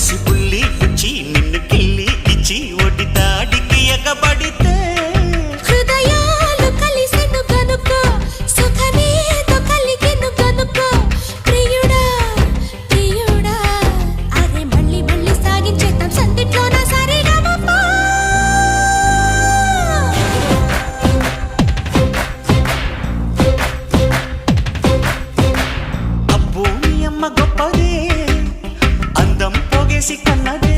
పసిపుల్లి పిచ్చి నిన్ను కిల్లి ఇచ్చి ఒడి దాడికి ఎగబడితే హృదయాలు కలిసెను గనుకో సుఖమేదో కలిగెను గనుకో ప్రియుడా ప్రియుడా అరే మళ్ళీ మళ్ళీ సాగించేద్దాం సందిట్లోన సరిగమపా అబ్బో మీ అమ్మ గొప్పదే అందం పోగేసి కన్నది